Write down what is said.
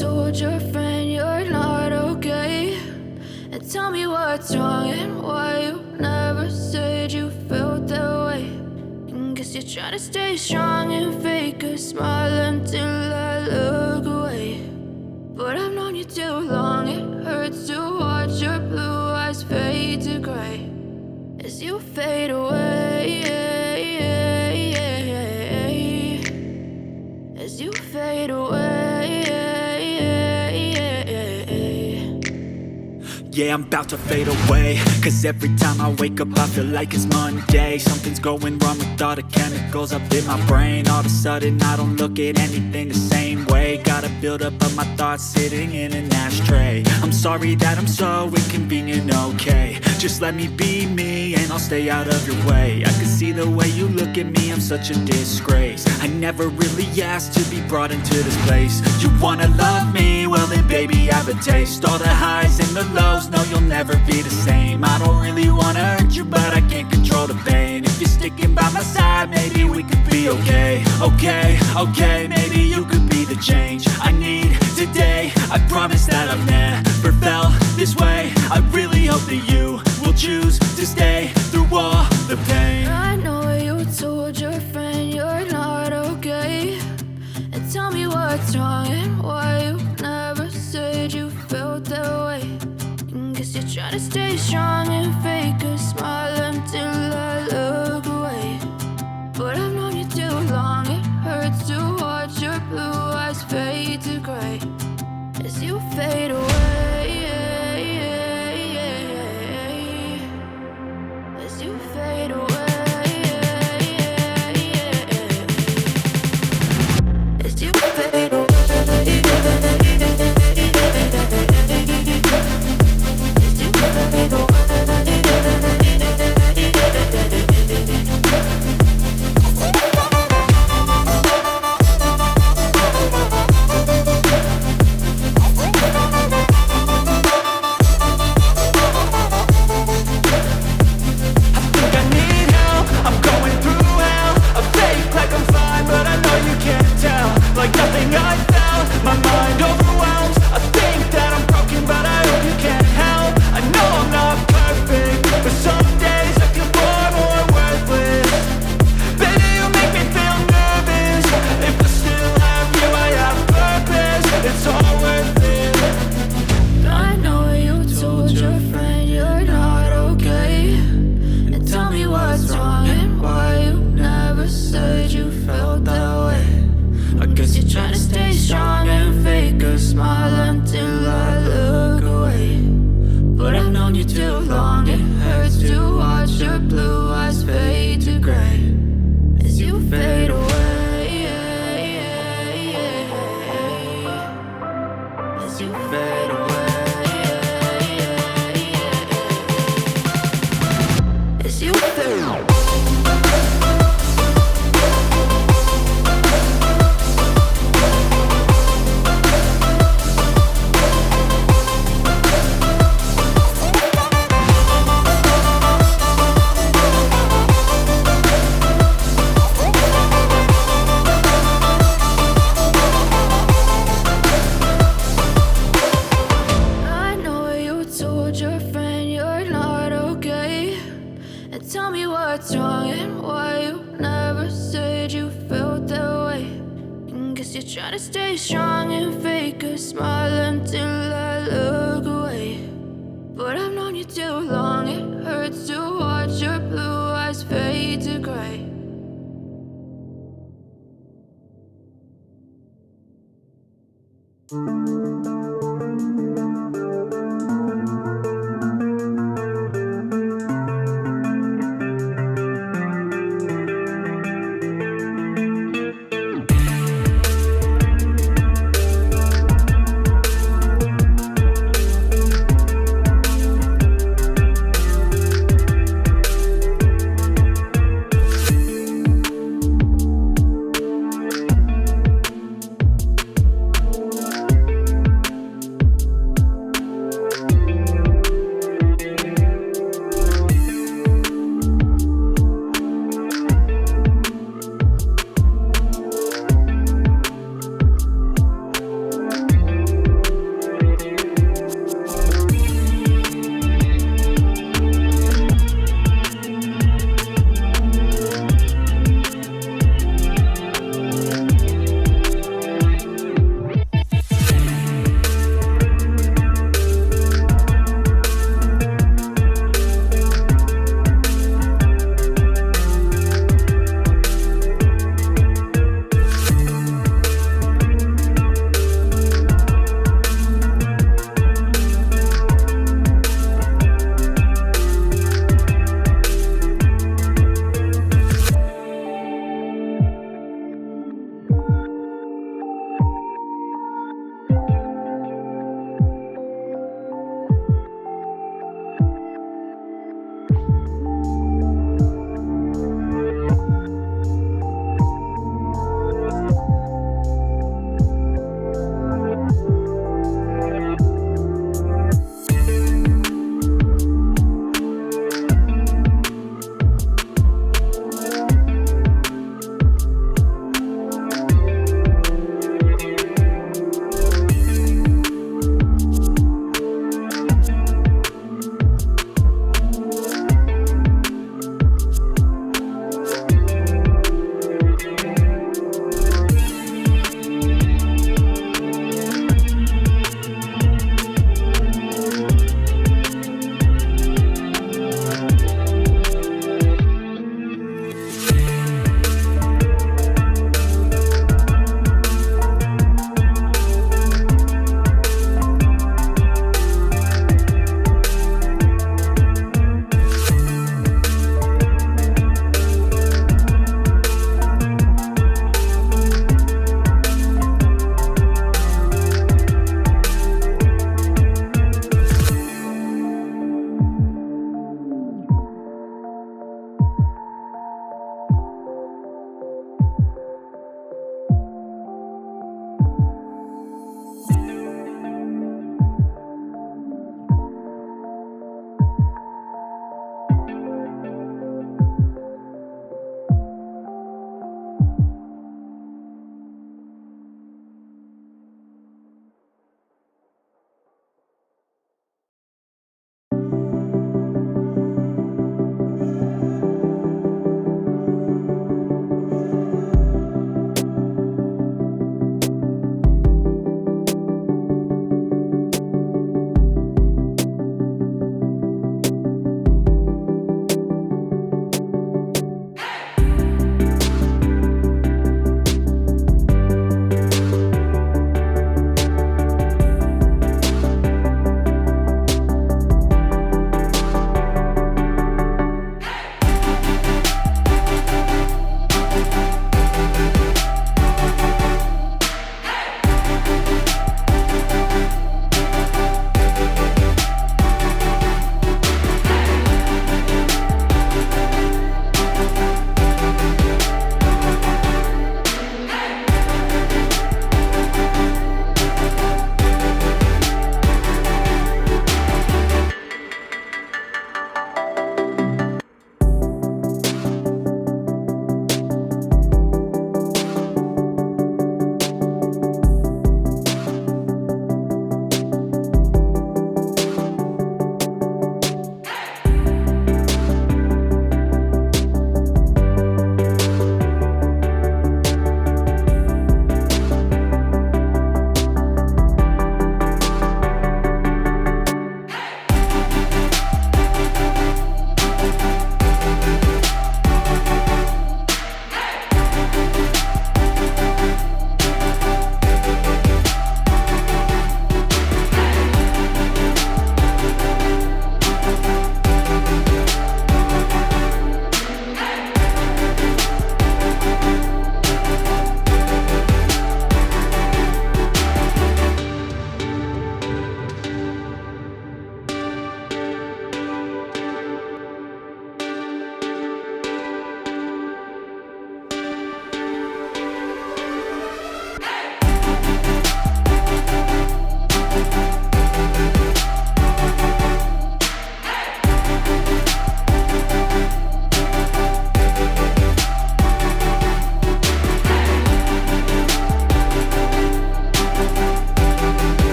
told your friend you're not okay? And tell me what's wrong and why you never said you felt that way. And guess you're trying to stay strong and fake a smile until I look away. But I've known you too long, it hurts to watch your blue eyes fade to gray as you fade away, as you fade away. Yeah, I'm about to fade away, cause every time I wake up I feel like it's Monday. Something's going wrong with all the chemicals up in my brain. All of a sudden I don't look at anything the same way. Gotta build up of my thoughts sitting in an ashtray. I'm sorry that I'm so inconvenient, okay? Just let me be me and I'll stay out of your way. I can see the way you look at me, I'm such a disgrace. I never really asked to be brought into this place. You wanna love me? Well then baby I have a taste. All the highs and the lows, no you'll never be the same. I don't really wanna hurt you but I can't control the pain. If you're sticking by my side maybe we could be okay. Okay, maybe you could be the change I need today. I promise that I've never felt this way. I really hope that you will choose to stay through all the pain. I know you told your friend you're not okay. And tell me what's wrong and why you never said you felt that way. And guess you're trying to stay strong and fake a smile until I look away. But I've known you too long, it hurts to watch your blue eyes fade to gray as you fade away, as you fade away, as you fade away. Trying to stay strong and fake a smile until